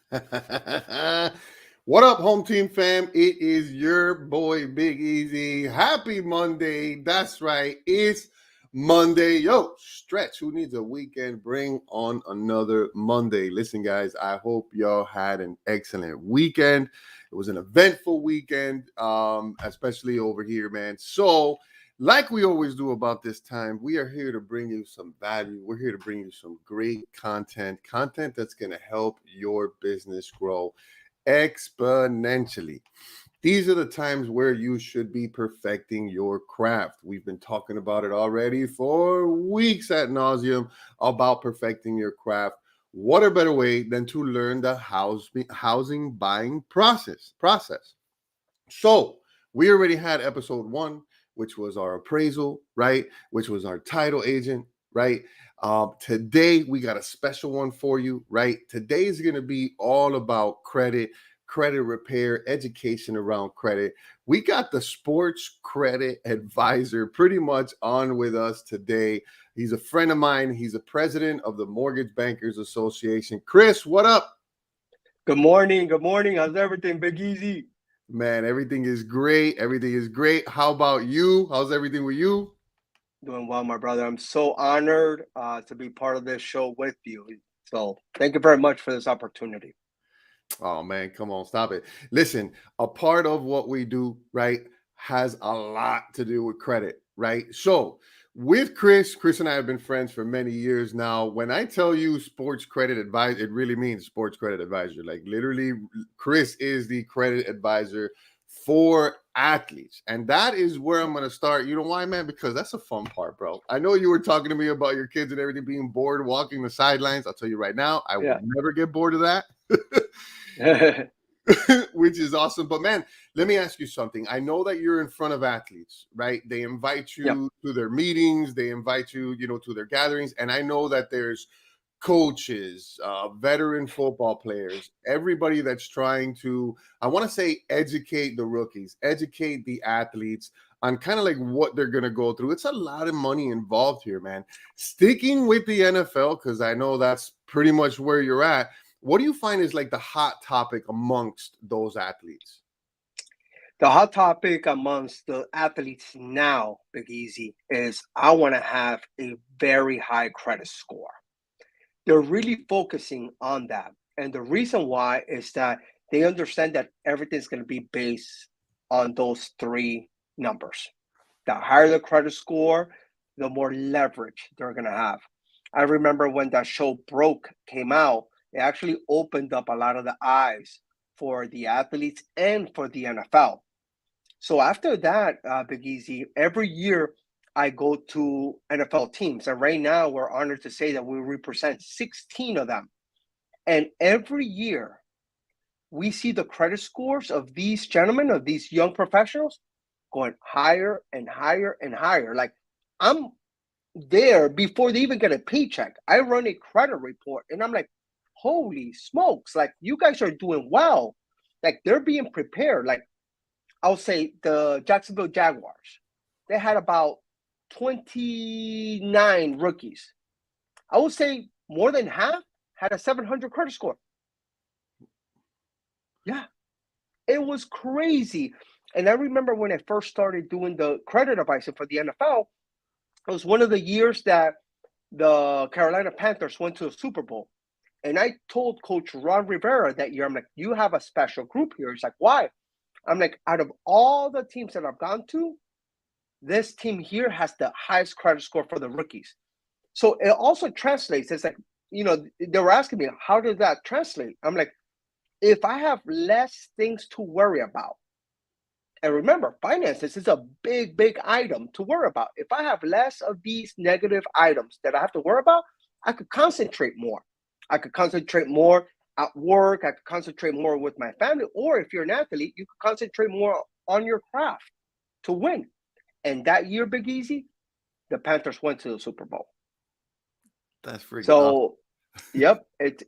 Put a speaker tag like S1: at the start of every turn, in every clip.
S1: What up, home team fam? It is your boy Big Easy. Happy Monday. That's right. It's Monday. Yo, stretch. Who needs a weekend? Bring on another Monday. Listen, guys, I hope y'all had an excellent weekend. It was an eventful weekend, especially over here, man. So, like we always do about this time, we are here to bring you some value. We're here to bring you some great content that's going to help your business grow exponentially. These are the times where you should be perfecting your craft. We've been talking about it already for weeks ad nauseum about perfecting your craft. What a better way than to learn the housing buying process. So we already had episode 1, which was our appraisal, right? Which was our title agent, right? Today we got a special one for you, right? Today is going to be all about credit repair, education around credit. We got the sports credit advisor pretty much on with us today. He's a friend of mine. He's a president of the Mortgage Bankers Association. Chris, what up?
S2: Good morning. Good morning. How's everything, Big Easy?
S1: Man, everything is great. Everything is great. How about you? How's everything with you?
S2: Doing well, my brother. I'm so honored to be part of this show with you. So thank you very much for this opportunity.
S1: Oh man, come on, stop it. Listen, a part of what we do, right, has a lot to do with credit, right? So, with Chris and I have been friends for many years now. When I tell you sports credit advisor, it really means sports credit advisor. Like literally, Chris is the credit advisor for athletes. And that is where I'm going to start. You know why, man? Because that's a fun part, bro. I know you were talking to me about your kids and everything being bored walking the sidelines. I'll tell you right now, I would
S2: Yeah.
S1: never get bored of that. Which is awesome. But man, let me ask you something. I know that you're in front of athletes, right? They invite
S2: Yep.
S1: you to their meetings, they invite you, to their gatherings. And I know that there's coaches, veteran football players, everybody that's trying to, I want to say, educate the rookies, educate the athletes on kind of like what they're going to go through. It's a lot of money involved here, man. Sticking with the NFL, because I know that's pretty much where you're at. What do you find is like the hot topic amongst those athletes?
S2: The hot topic amongst the athletes now, Big Easy, is I want to have a very high credit score. They're really focusing on that. And the reason why is that they understand that everything's going to be based on those three numbers. The higher the credit score, the more leverage they're going to have. I remember when that show Broke came out, it actually opened up a lot of the eyes for the athletes and for the NFL. So after that, Big Easy, every year I go to NFL teams. And right now we're honored to say that we represent 16 of them. And every year we see the credit scores of these gentlemen, of these young professionals, going higher and higher and higher. Like I'm there before they even get a paycheck. I run a credit report and I'm like, holy smokes, like you guys are doing well. Like they're being prepared. Like I'll say the Jacksonville Jaguars, they had about 29 rookies. I would say more than half had a 700 credit score. Yeah, it was crazy. And I remember when I first started doing the credit advising for the NFL, it was one of the years that the Carolina Panthers went to the Super Bowl. And I told Coach Ron Rivera that year, I'm like, you have a special group here. He's like, why? I'm like, out of all the teams that I've gone to, this team here has the highest credit score for the rookies. So it also translates. It's like, they were asking me, how does that translate? I'm like, if I have less things to worry about, and remember, finances is a big, big item to worry about. If I have less of these negative items that I have to worry about, I could concentrate more. I could concentrate more at work. I could concentrate more with my family. Or if you're an athlete, you could concentrate more on your craft to win. And that year, Big Easy, the Panthers went to the Super Bowl.
S1: That's freaking awesome.
S2: So, yep, it's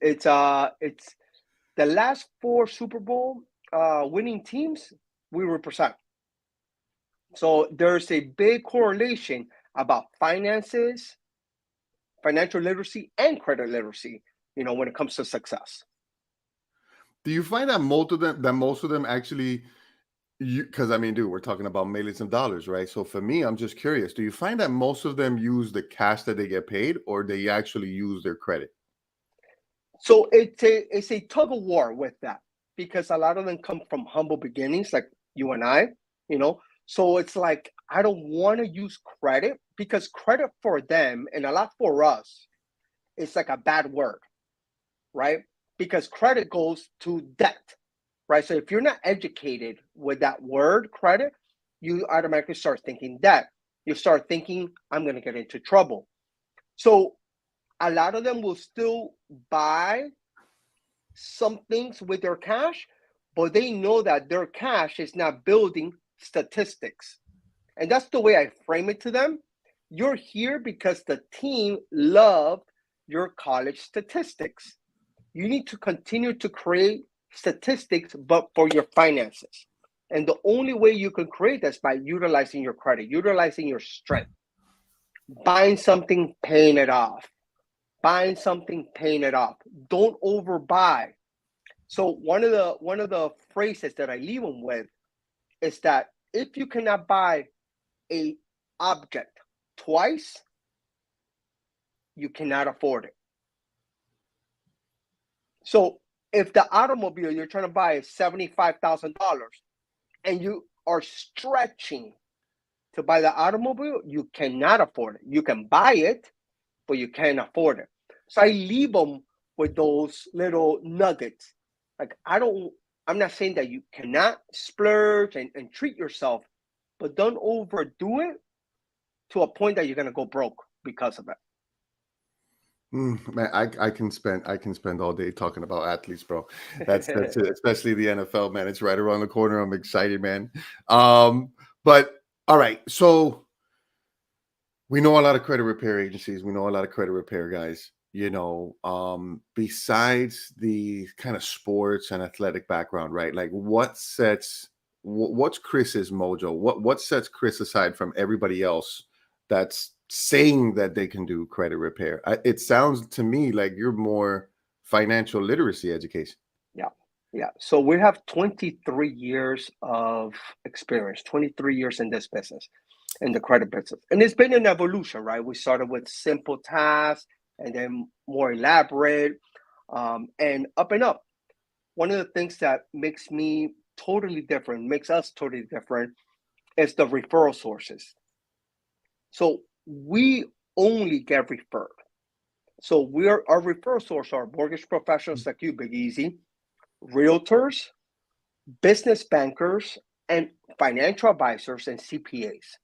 S2: the last four Super Bowl winning teams we represent. So there's a big correlation about finances, financial literacy, and credit literacy, when it comes to success.
S1: Do you find that most of them actually because I mean, dude, we're talking about millions of dollars, right? So for me, I'm just curious. Do you find that most of them use the cash that they get paid, or they actually use their credit?
S2: So it's a tug of war with that because a lot of them come from humble beginnings, like you and I, you know. So it's like I don't want to use credit because credit for them and a lot for us is like a bad word, right? Because credit goes to debt, right? So if you're not educated with that word credit, you automatically start thinking debt. You start thinking I'm going to get into trouble. So a lot of them will still buy some things with their cash, but they know that their cash is not building statistics. And that's the way I frame it to them. You're here because the team loved your college statistics. You need to continue to create statistics, but for your finances. And the only way you can create that is by utilizing your credit, utilizing your strength, buying something, paying it off, buying something, paying it off. Don't overbuy. So one of the phrases that I leave them with is that if you cannot buy a object twice, you cannot afford it. So if the automobile you're trying to buy is $75,000 and you are stretching to buy the automobile, you cannot afford it. You can buy it, but you can't afford it. So I leave them with those little nuggets. Like I'm not saying that you cannot splurge and treat yourself, but don't overdo it to a point that you're gonna go broke because of it.
S1: Man, I can spend all day talking about athletes, bro. That's it, especially the NFL, man. It's right around the corner. I'm excited, man. But all right, so we know a lot of credit repair agencies. We know a lot of credit repair guys. Besides the kind of sports and athletic background, right? Like, what's Chris's mojo? What sets Chris aside from everybody else that's saying that they can do credit repair? It sounds to me like you're more financial literacy education.
S2: Yeah. Yeah. So we have 23 years of experience, 23 years in this business, in the credit business. And it's been an evolution, right? We started with simple tasks and then more elaborate, and up and up. One of the things that makes me totally different, makes us totally different, is the referral sources. So we only get referred. So our referral source are mortgage professionals like you, Big Easy, realtors, business bankers, and financial advisors and CPAs.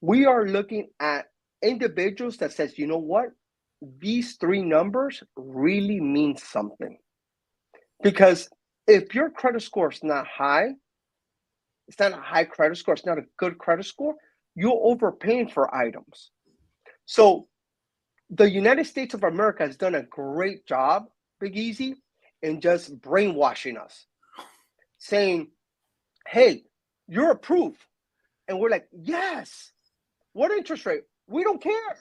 S2: We are looking at individuals that says, you know what? These three numbers really mean something. Because if your credit score is not high, it's not a high credit score, it's not a good credit score, you're overpaying for items. So the United States of America has done a great job, Big Easy, in just brainwashing us, saying, hey, you're approved. And we're like, yes. What interest rate? We don't care.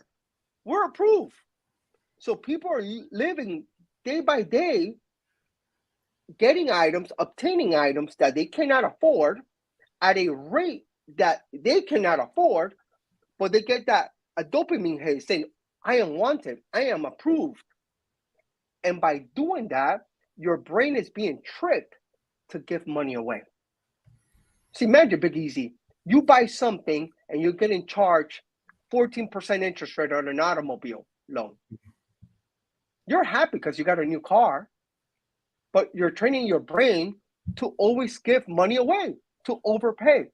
S2: We're approved. So people are living day by day, getting items, obtaining items that they cannot afford at a rate that they cannot afford, but they get that a dopamine hit saying, I am wanted, I am approved. And by doing that, your brain is being tricked to give money away. See, imagine, Big Easy, you buy something and you're getting charged 14% interest rate on an automobile loan. You're happy because you got a new car, but you're training your brain to always give money away, to overpay.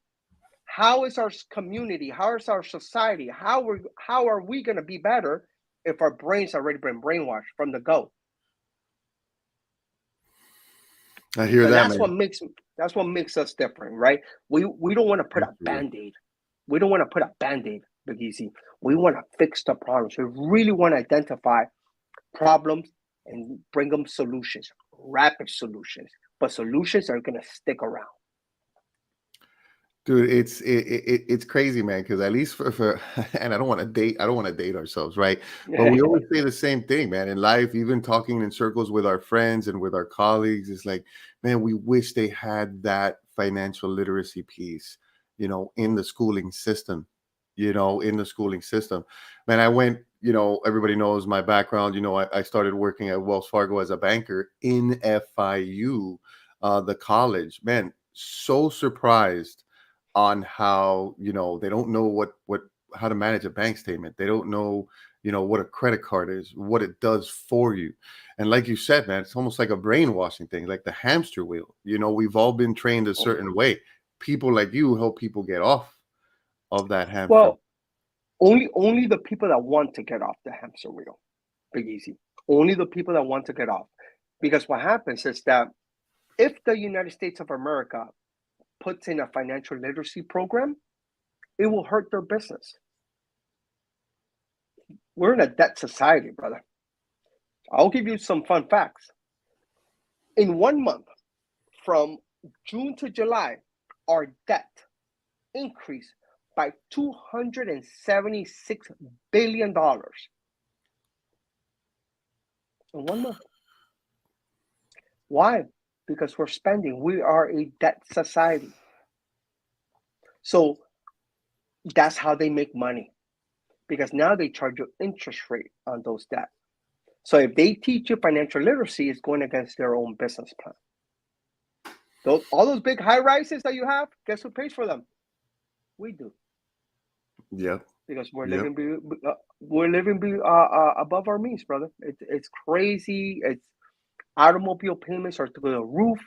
S2: How is our community? How is our society? How are we going to be better if our brains already been brainwashed from the go?
S1: I hear
S2: So
S1: that,
S2: that's
S1: man.
S2: what makes us different, right? We don't want to put a
S1: Absolutely.
S2: band-aid. We don't want to put a band-aid, Big Easy. We want to fix the problems. We really want to identify problems and bring them solutions, rapid solutions, but solutions are going to stick around.
S1: Dude, it's crazy, man. Because at least for and I don't want to date ourselves, right? But we always say the same thing, man. In life, even talking in circles with our friends and with our colleagues, it's like, man, we wish they had that financial literacy piece, in the schooling system. In the schooling system, man. I went. Everybody knows my background. I started working at Wells Fargo as a banker in FIU, the college. Man, so surprised on how they don't know what how to manage a bank statement. They don't know what a credit card is, what it does for you. And like you said, man, it's almost like a brainwashing thing, like the hamster wheel. We've all been trained a certain way. People like you help people get off of that hamster.
S2: Well, only the people that want to get off the hamster wheel, Big Easy. Only the people that want to get off. Because what happens is that if the United States of America puts in a financial literacy program, it will hurt their business. We're in a debt society, brother. I'll give you some fun facts. In 1 month, from June to July, our debt increased by $276 billion in 1 month. Why? Because we're spending. We are a debt society. So that's how they make money, because now they charge you interest rate on those debt. So if they teach you financial literacy, it's going against their own business plan. All those big high rises that you have, guess who pays for them? We do.
S1: Yep.
S2: Because we're
S1: Yep.
S2: living above our means, brother. It's crazy. It's automobile payments are through the roof,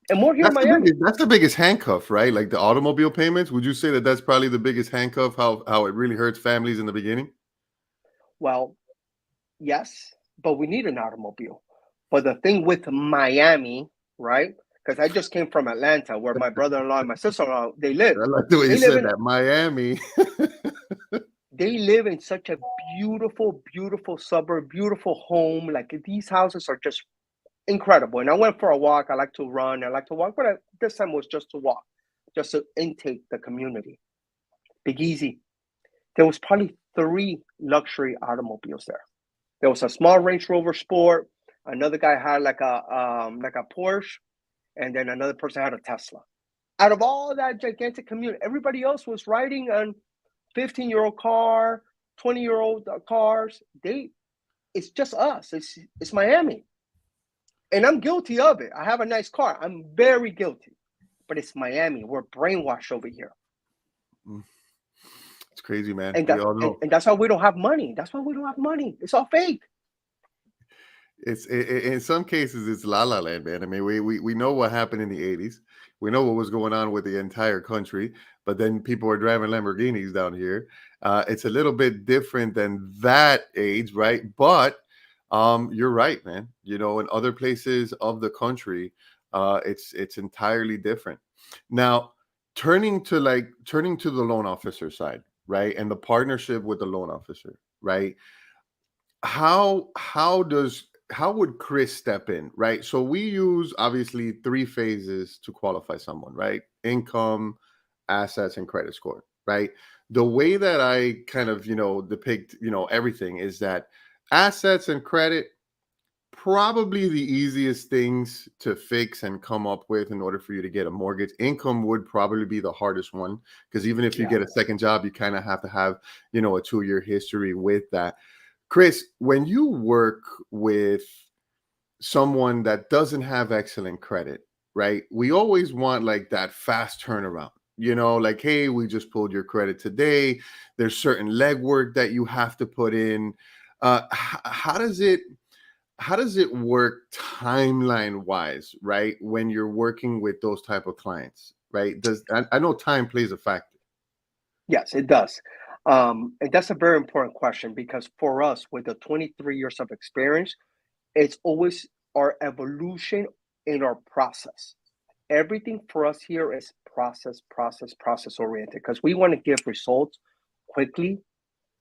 S2: and more here in Miami.
S1: That's the biggest handcuff, right? Like the automobile payments. Would you say that that's probably the biggest handcuff? How it really hurts families in the beginning?
S2: Well, yes, but we need an automobile. But the thing with Miami, right? Because I just came from Atlanta, where my brother-in-law and my sister-in-law they live.
S1: I like the way you
S2: They live
S1: said
S2: in
S1: that. Miami.
S2: they live in such a beautiful, beautiful suburb, beautiful home. Like these houses are just incredible. And I went for a walk. I like to run. I like to walk, but this time was just to walk, just to intake the community. Big Easy. There was probably 3 luxury automobiles there. There was a small Range Rover Sport. Another guy had like a Porsche, and then another person had a Tesla. Out of all that gigantic community, everybody else was riding on 15-year-old car, 20-year-old cars. It's just us. It's Miami, and I'm guilty of it. I have a nice car. I'm very guilty, but it's Miami. We're brainwashed over here,
S1: It's crazy, man.
S2: and
S1: We
S2: that
S1: all
S2: and,
S1: know.
S2: and that's why we don't have money. That's why we don't have money. It's all fake.
S1: In some cases it's la la land, man. I mean, we know what happened in the 80s. We know what was going on with the entire country, but then people are driving Lamborghinis down here. It's a little bit different than that age, right? But you're right, man. In other places of the country, it's entirely different. Now, turning to the loan officer side, right? And the partnership with the loan officer, right? How would Chris step in, right? So we use obviously 3 phases to qualify someone, right? Income, assets, and credit score, right? The way that I kind of depict everything is that assets and credit, probably the easiest things to fix and come up with in order for you to get a mortgage. Income would probably be the hardest one, because even if you
S2: Yeah.
S1: get a second job, you kind of have to have a 2-year history with that. Chris, when you work with someone that doesn't have excellent credit, right? We always want like that fast turnaround. Like, hey, we just pulled your credit today. There's certain legwork that you have to put in. How does it work timeline wise, right? When you're working with those type of clients, right? I know time plays a factor.
S2: Yes, it does. And that's a very important question, because for us, with the 23 years of experience, it's always our evolution in our process. Everything for us here is process oriented, because we want to give results quickly,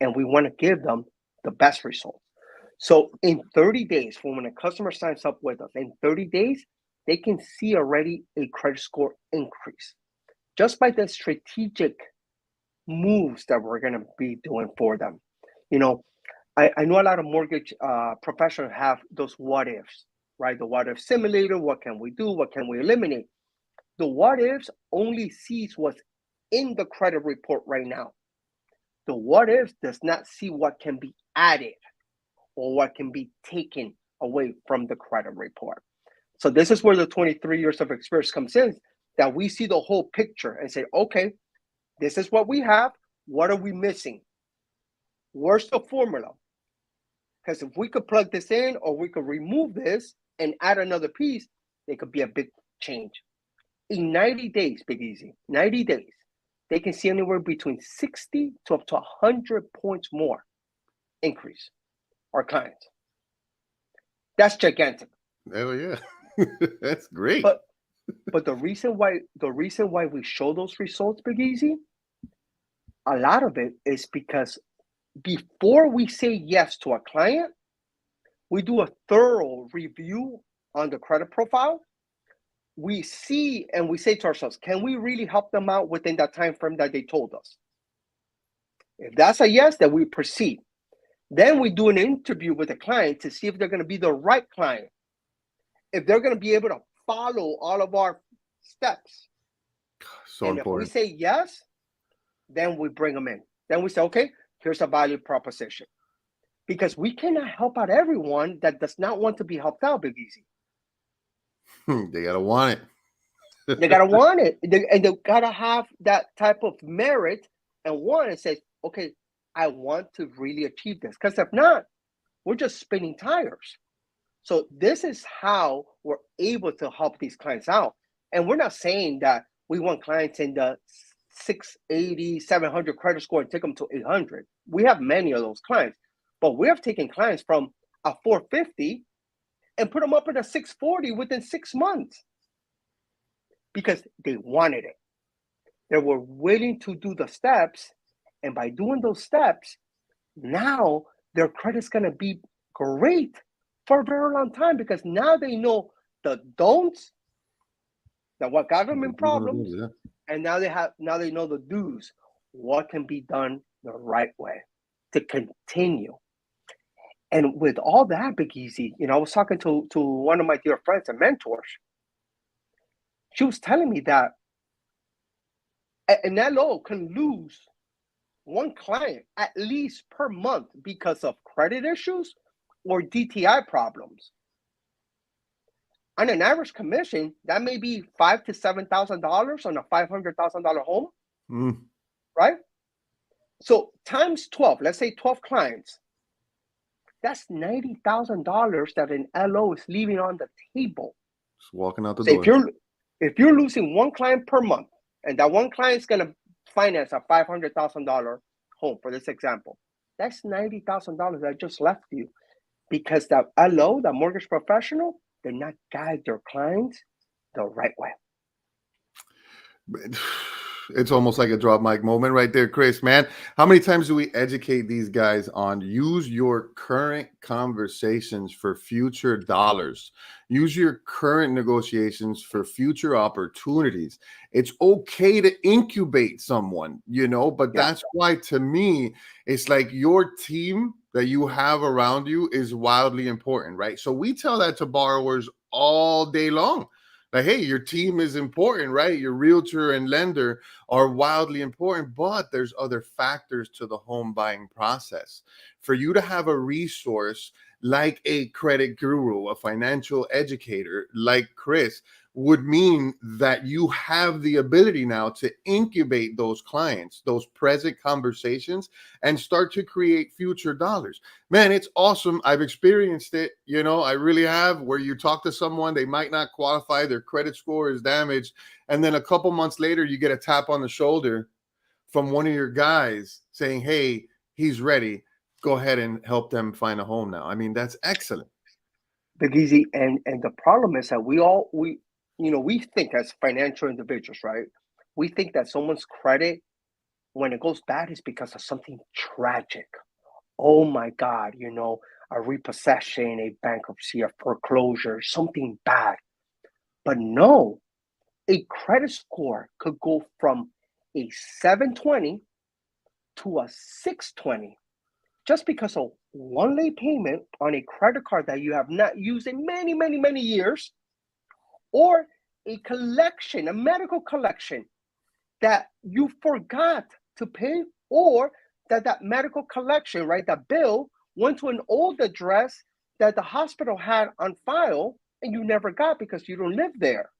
S2: and we want to give them the best results. So in 30 days, from when a customer signs up with us, in 30 days, they can see already a credit score increase. just by the strategic moves that we're going to be doing for them. You know, I know a lot of mortgage professionals have those what ifs, right? The what if simulator, what can we do? What can we eliminate? The what ifs only sees what's in the credit report right now. The what ifs does not see what can be added or what can be taken away from the credit report. So this is where the 23 years of experience comes in, that we see the whole picture and say, okay, this is what we have. What are we missing? Where's the formula? Because if we could plug this in or we could remove this and add another piece, it could be a big change. In 90 days, Big Easy, 90 days, they can see anywhere between 60 to up to 100 points more increase our clients. That's gigantic.
S1: Hell yeah. That's great.
S2: But the reason why we show those results, Big Easy, a lot of it is because before we say yes to a client, we do a thorough review on the credit profile. We see and we say to ourselves, can we really help them out within that time frame that they told us? If that's a yes, then we proceed. Then we do an interview with the client to see if they're going to be the right client, if they're going to be able to follow all of our steps.
S1: So
S2: and
S1: important.
S2: If we say yes, then we bring them in. Then we say, okay, here's a value proposition. Because we cannot help out everyone that does not want to be helped out, Big Easy.
S1: They got to want
S2: it. They got to want it. And they got to have that type of merit and want and say, okay, I want to really achieve this. Because if not, we're just spinning tires. So this is how we're able to help these clients out. And we're not saying that we want clients in the 680, 700 credit score and take them to 800. We have many of those clients. But we have taken clients from a 450 and put them up at a 640 within 6 months because they wanted it. They were willing to do the steps. And by doing those steps, now their credit's going to be great for a very long time because now they know the don'ts, that what got them in problems, and now they know the do's, what can be done the right way to continue. And with all that, Big Easy, I was talking to one of my dear friends and mentors. She was telling me that an LO can lose one client at least per month because of credit issues or DTI problems. On an average commission, that may be $5,000 to $7,000 on a $500,000 home, right? So times 12, let's say 12 clients. That's $90,000 that an LO is leaving on the table.
S1: Just walking out the door.
S2: If you're losing one client per month, and that one client is going to finance a $500,000 home, for this example, that's $90,000 that just left you because that LO, that mortgage professional, did not guide their clients the right way.
S1: It's almost like a drop mic moment right there, Chris, man. How many times do we educate these guys on use your current conversations for future dollars? Use your current negotiations for future opportunities. It's okay to incubate someone, but that's why, to me, it's like your team that you have around you is wildly important, right? So we tell that to borrowers all day long. Like, hey, your team is important, right? Your realtor and lender are wildly important, but there's other factors to the home buying process. For you to have a resource like a credit guru, a financial educator like Chris, would mean that you have the ability now to incubate those clients, those present conversations, and start to create future dollars. Man, it's awesome. I've experienced it. I really have, where you talk to someone, they might not qualify, their credit score is damaged. And then a couple months later, you get a tap on the shoulder from one of your guys saying, hey, he's ready. Go ahead and help them find a home now. I mean, that's excellent.
S2: Big Easy. And the problem is that we think as financial individuals, right? We think that someone's credit, when it goes bad, is because of something tragic. Oh my God, a repossession, a bankruptcy, a foreclosure, something bad. But no, A credit score could go from a 720 to a 620 just because of one late payment on a credit card that you have not used in many, many, many years, or a collection, a medical collection that you forgot to pay, or that medical collection, right, that bill went to an old address that the hospital had on file and you never got because you don't live there.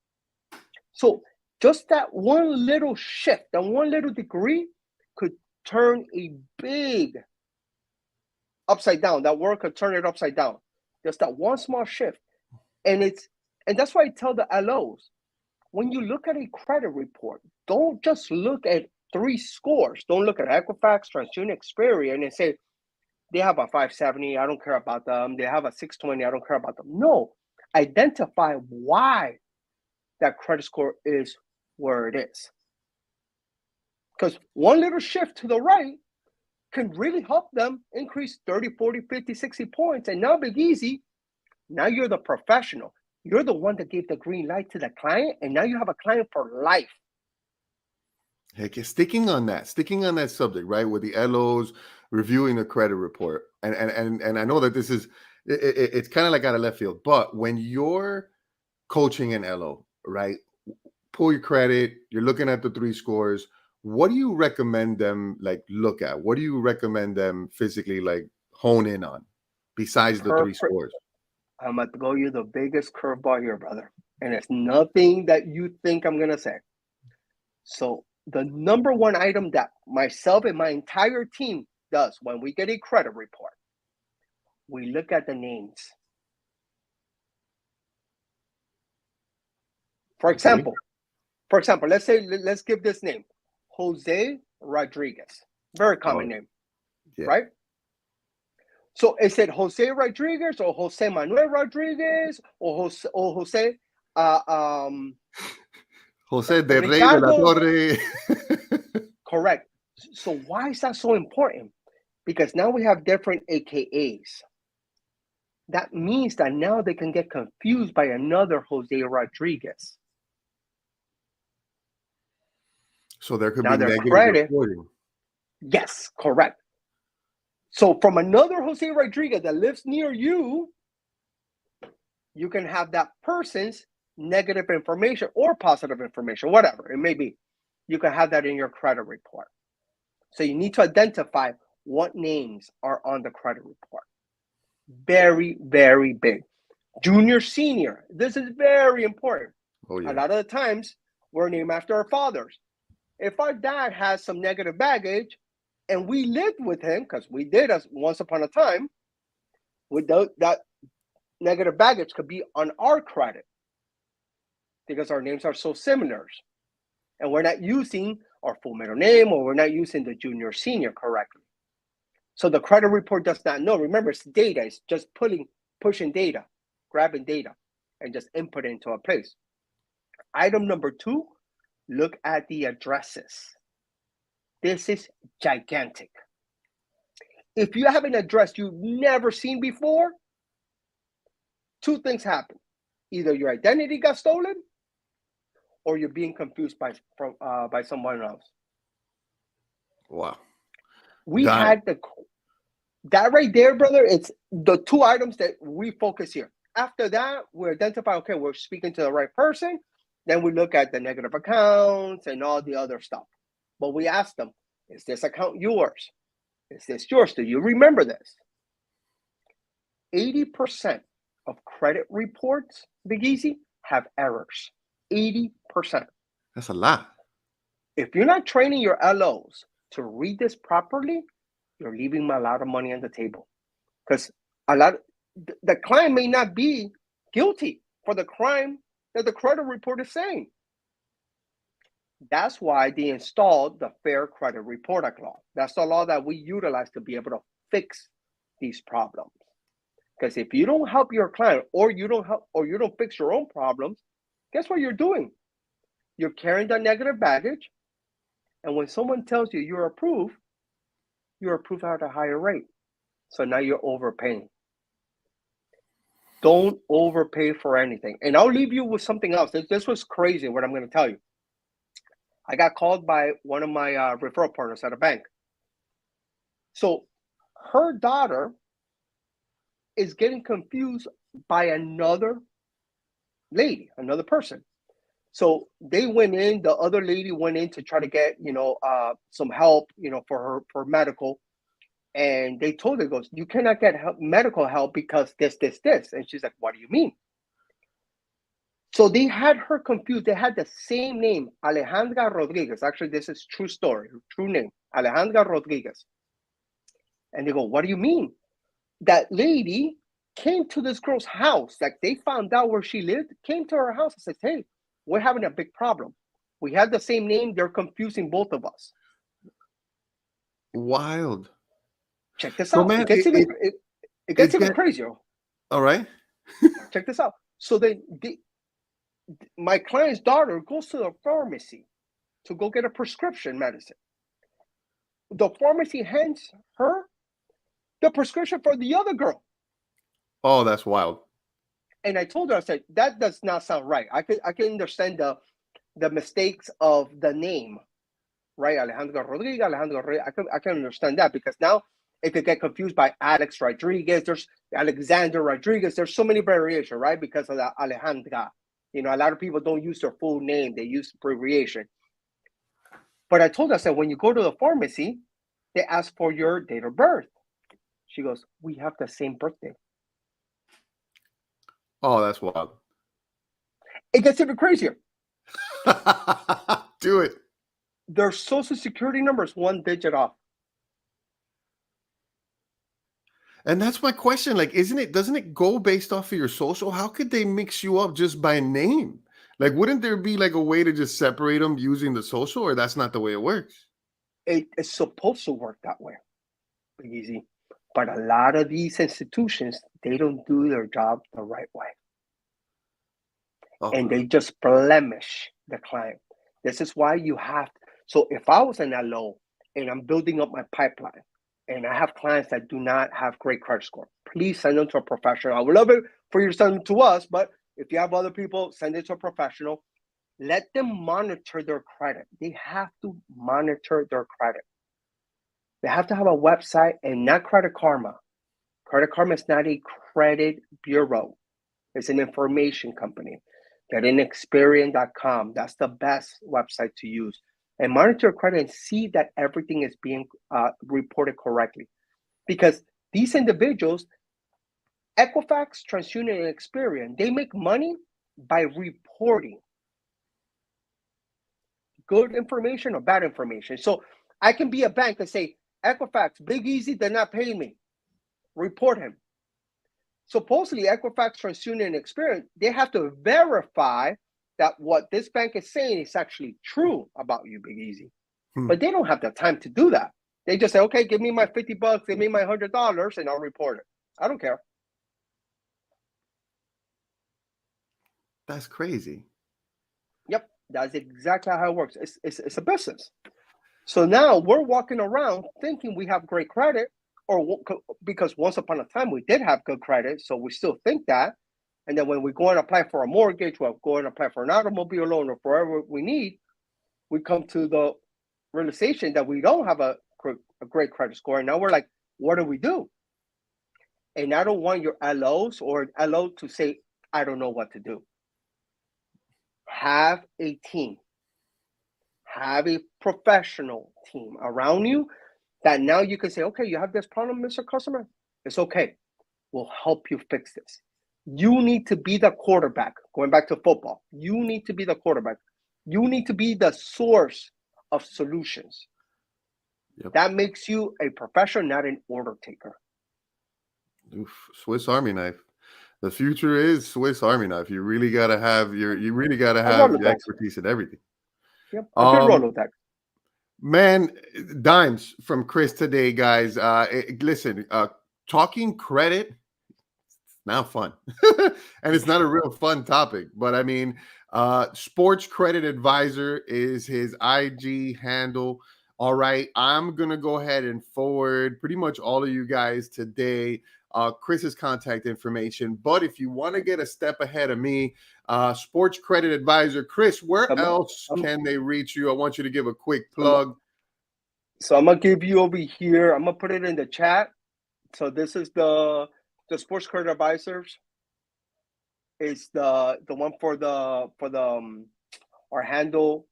S2: So just that one little shift, that one little degree could turn a big upside down. That word could turn it upside down. Just that one small shift. And that's why I tell the LOs, when you look at a credit report, don't just look at 3 scores. Don't look at Equifax, TransUnion, Experian, and say they have a 570. I don't care about them. They have a 620. I don't care about them. No, identify why that credit score is where it is. Because one little shift to the right can really help them increase 30, 40, 50, 60 points. And now, Big Easy, now you're the professional. You're the one that gave the green light to the client, and now you have a client for life.
S1: Heck, sticking on that subject, right, with the LOs reviewing the credit report, and I know that this is it's kind of like out of left field, but when you're coaching an LO, right, pull your credit, you're looking at the 3 scores. What do you recommend them like look at? What do you recommend them physically like hone in on besides the 3 scores?
S2: I'm going to throw you the biggest curveball here, brother. And it's nothing that you think I'm going to say. So the number one item that myself and my entire team does when we get a credit report, we look at the names. For example, let's give this name, Jose Rodriguez. Very common name, right? So is it Jose Rodriguez or Jose Manuel Rodriguez or Jose
S1: Jose de Rey de la Torre.
S2: Correct. So why is that so important? Because now we have different AKAs. That means that now they can get confused by another Jose Rodriguez.
S1: So there could be negative reporting.
S2: Yes, correct. So from another Jose Rodriguez that lives near you, you can have that person's negative information or positive information, whatever it may be. You can have that in your credit report. So you need to identify what names are on the credit report. Very, very big. Junior, senior. This is very important. Oh, yeah. A lot of the times, we're named after our fathers. If our dad has some negative baggage and we lived with him, because we did us once upon a time, with that negative baggage could be on our credit because our names are so similar. And we're not using our full middle name, or we're not using the junior, senior correctly. So the credit report does not know. Remember, it's data. It's just pushing data, grabbing data, and just input into a place. Item number 2, look at the addresses. This is gigantic. If you have an address you've never seen before, 2 things happen. Either your identity got stolen, or you're being confused by someone else.
S1: Wow.
S2: We had that right there, brother. It's the 2 items that we focus here. After that, we identify, okay, we're speaking to the right person. Then we look at the negative accounts and all the other stuff. But we ask them, is this account yours? Is this yours? Do you remember this? 80% of credit reports, Big Easy, have errors. 80%.
S1: That's a lot.
S2: If you're not training your LOs to read this properly, you're leaving a lot of money on the table. Because the client may not be guilty for the crime that the credit report is saying. That's why they installed the Fair Credit Report Act law. That's the law that we utilize to be able to fix these problems. Because if you don't help your client, or you don't fix your own problems, guess what you're doing? You're carrying that negative baggage, and when someone tells you you're approved at a higher rate. So now you're overpaying. Don't overpay for anything. And I'll leave you with something else. This was crazy what I'm going to tell you. I got called by one of my referral partners at a bank. So her daughter is getting confused by another lady, another person. So they went in, the other lady went in to try to get, some help, for medical. And they told her, goes, you cannot get medical help because this. And she's like, what do you mean? So they had her confused. They had the same name, Alejandra Rodriguez. Actually, this is true story, true name, Alejandra Rodriguez. And they go, what do you mean? That lady came to this girl's house. Like they found out where she lived, came to her house and said, hey, we're having a big problem. We have the same name. They're confusing both of us.
S1: Wild.
S2: Check this
S1: So
S2: out.
S1: man,
S2: It gets even crazier.
S1: All right.
S2: Check this out. So then my client's daughter goes to the pharmacy to go get a prescription medicine. The pharmacy hands her the prescription for the other girl.
S1: Oh, that's wild.
S2: And I told her, I said, that does not sound right. I can understand the mistakes of the name, right? Alejandro Rodriguez, I can understand that because now it could get confused by Alex Rodriguez. There's Alexander Rodriguez. There's so many variations, right? Because of the Alejandra. A lot of people don't use their full name. They use abbreviation. But I told her, I said, when you go to the pharmacy, they ask for your date of birth. She goes, we have the same birthday.
S1: Oh, that's wild.
S2: It gets even crazier.
S1: Do it.
S2: Their social security number is 1 digit off.
S1: And that's my question. Like, doesn't it go based off of your social? How could they mix you up just by name? Like, wouldn't there be like a way to just separate them using the social, or that's not the way it works?
S2: It's supposed to work that way. Easy. But a lot of these institutions, they don't do their job the right way. And they just blemish the client. This is why you have to. So if I was an LO and I'm building up my pipeline and I have clients that do not have great credit score, please send them to a professional. I would love it for you to send them to us, but if you have other people, send it to a professional. Let them monitor their credit. They have to monitor their credit. They have to have a website and not Credit Karma. Credit Karma is not a credit bureau. It's an information company. Get in Experian.com. That's the best website to use. And monitor your credit and see that everything is being reported correctly. Because these individuals, Equifax, TransUnion, and Experian, they make money by reporting good information or bad information. So I can be a bank and say, Equifax, Big Easy did not pay me. Report him. Supposedly, Equifax, TransUnion, and Experian, they have to verify that what this bank is saying is actually true about you, Big Easy. But they don't have the time to do that. They just say, okay, give me my $50, give me my $100, and I'll report it. I don't care.
S1: That's crazy.
S2: Yep, that's exactly how it works. It's a business. So now we're walking around thinking we have great credit, or because once upon a time we did have good credit, so we still think that. And then when we go and apply for a mortgage, or go and apply for an automobile loan, or whatever we need, we come to the realization that we don't have a great credit score. And now we're like, what do we do? And I don't want your LOs or an LO to say, I don't know what to do. Have a team. Have a professional team around you that now you can say, okay, you have this problem, Mr. Customer. It's okay. We'll help you fix this. You need to be the quarterback. Going back to football, you need to be the quarterback. You need to be the source of solutions. Yep. That makes you a professional, not an order taker.
S1: Oof, Swiss Army knife. The future is Swiss Army knife. You really gotta have the expertise in everything.
S2: Yep. A good Rolodex.
S1: Man, dimes from Chris today, guys. Listen, talking credit, it's now fun. And it's not a real fun topic, but I mean, Sports Credit Advisor is his IG handle. All right, I'm gonna go ahead and forward pretty much all of you guys today Chris's contact information. But if you want to get a step ahead of me, sports credit advisor Chris, where else can they reach you? I want you to give a quick plug.
S2: So I'm gonna give you over here. I'm gonna put it in the chat. So this is the sports credit advisors. It's the one for our handle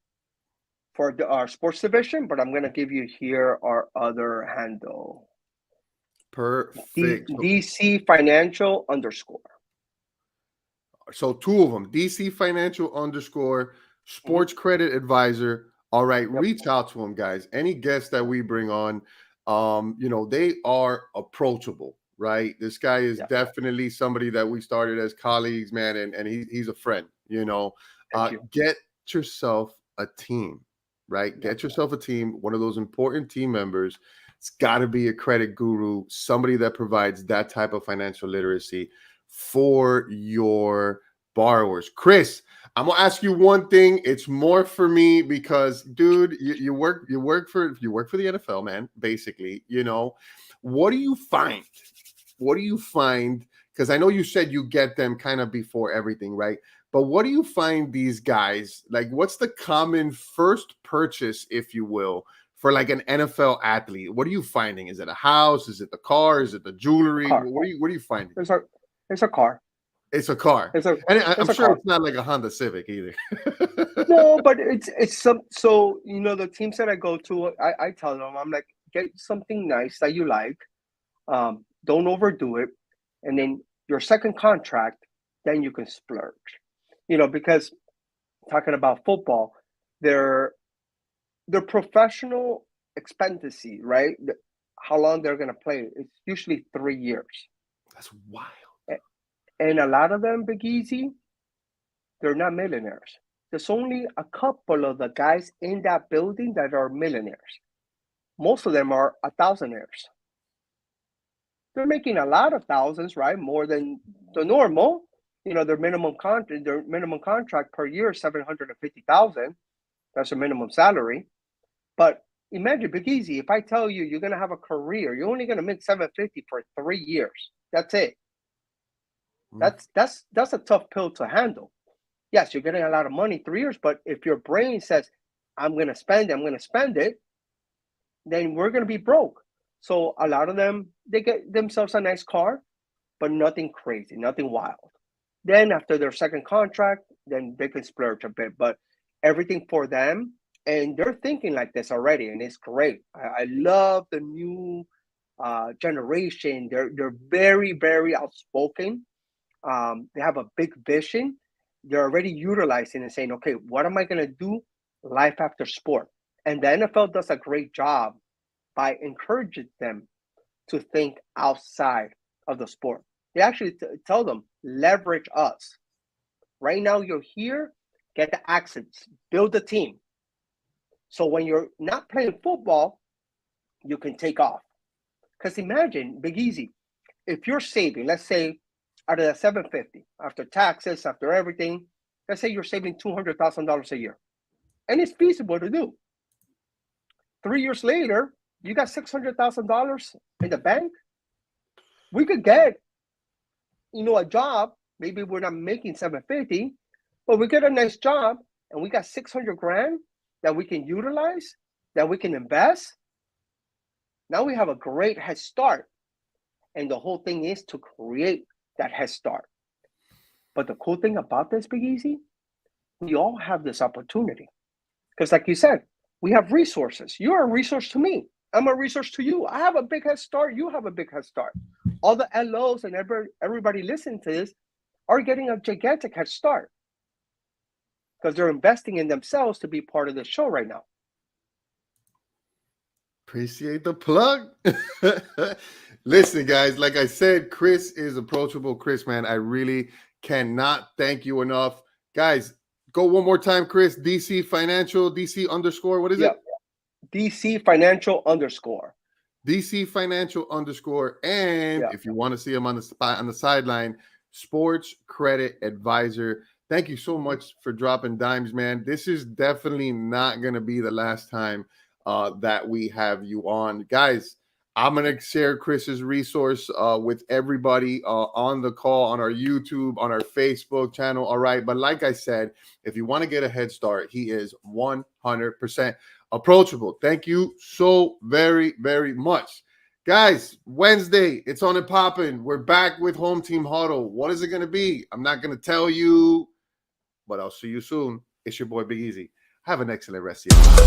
S2: for our sports division, but I'm gonna give you here our other handle.
S1: Perfect.
S2: DC Financial _.
S1: So 2 of them, DC Financial _ sports credit advisor. All right, reach out to them, guys. Any guests that we bring on, they are approachable, right? This guy is definitely somebody that we started as colleagues, man, and he's a friend, Get yourself a team, right? Get yourself a team, one of those important team members. It's got to be a credit guru, somebody that provides that type of financial literacy for your borrowers. Chris, I'm gonna ask you one thing. It's more for me because, dude, you work for the NFL, man. Basically, what do you find? What do you find? Because I know you said you get them kind of before everything, right? But what do you find these guys like? What's the common first purchase, if you will, for like an NFL athlete? What are you finding? Is it a house? Is it the car? Is it the jewelry? What are you finding?
S2: It's a car.
S1: It's a car. And I'm sure it's not like a Honda Civic either.
S2: No, but it's some. So the teams that I go to, I tell them, I'm like, get something nice that you like. Don't overdo it, and then your second contract, then you can splurge. Because talking about football, their professional expectancy, right? How long they're gonna play? It's usually 3 years.
S1: That's wild.
S2: And a lot of them, Big Easy, they're not millionaires. There's only a couple of the guys in that building that are millionaires. Most of them are thousandaires. They're making a lot of thousands, right? More than the normal. Their minimum contract per year is $750,000. That's their minimum salary. But imagine, Big Easy, if I tell you you're gonna have a career, you're only gonna make $750 for 3 years. That's it. That's a tough pill to handle. Yes, you're getting a lot of money 3 years, but if your brain says, I'm going to spend it, then we're going to be broke. So a lot of them, they get themselves a nice car, but nothing crazy, nothing wild. Then after their second contract, then they can splurge a bit, but everything for them, and they're thinking like this already, and it's great. I love the new generation. They're very, very outspoken. They have a big vision. They're already utilizing and saying, okay, what am I going to do life after sport? And the NFL does a great job by encouraging them to think outside of the sport. They actually tell them, leverage us. Right now, you're here, get the accents, build the team. So when you're not playing football, you can take off. Because imagine, Big Easy, if you're saving, let's say, out of that $750, after taxes, after everything, let's say you're saving $200,000 a year. And it's feasible to do. 3 years later, you got $600,000 in the bank. We could get, a job. Maybe we're not making $750, but we get a nice job and we got 600 grand that we can utilize, that we can invest. Now we have a great head start. And the whole thing is to create that head start. But the cool thing about this, Big Easy, we all have this opportunity. Because like you said, we have resources. You're a resource to me. I'm a resource to you. I have a big head start. You have a big head start. All the LOs and everybody listening to this are getting a gigantic head start. Because they're investing in themselves to be part of the show right now.
S1: Appreciate the plug. Listen, guys, like I said, Chris is approachable. Chris, man, I really cannot thank you enough. Guys, go one more time, Chris. DC Financial, DC _ what is it?
S2: DC Financial _
S1: DC Financial _ and if you want to see him on the sideline, Sports Credit Advisor. Thank you so much for dropping dimes, man. This is definitely not going to be the last time that we have you on. Guys, I'm going to share Chris's resource with everybody on the call, on our YouTube, on our Facebook channel. All right. But like I said, if you want to get a head start, he is 100% approachable. Thank you so very, very much. Guys, Wednesday, it's on and popping. We're back with Home Team Huddle. What is it going to be? I'm not going to tell you, but I'll see you soon. It's your boy, Big Easy. Have an excellent rest of your day.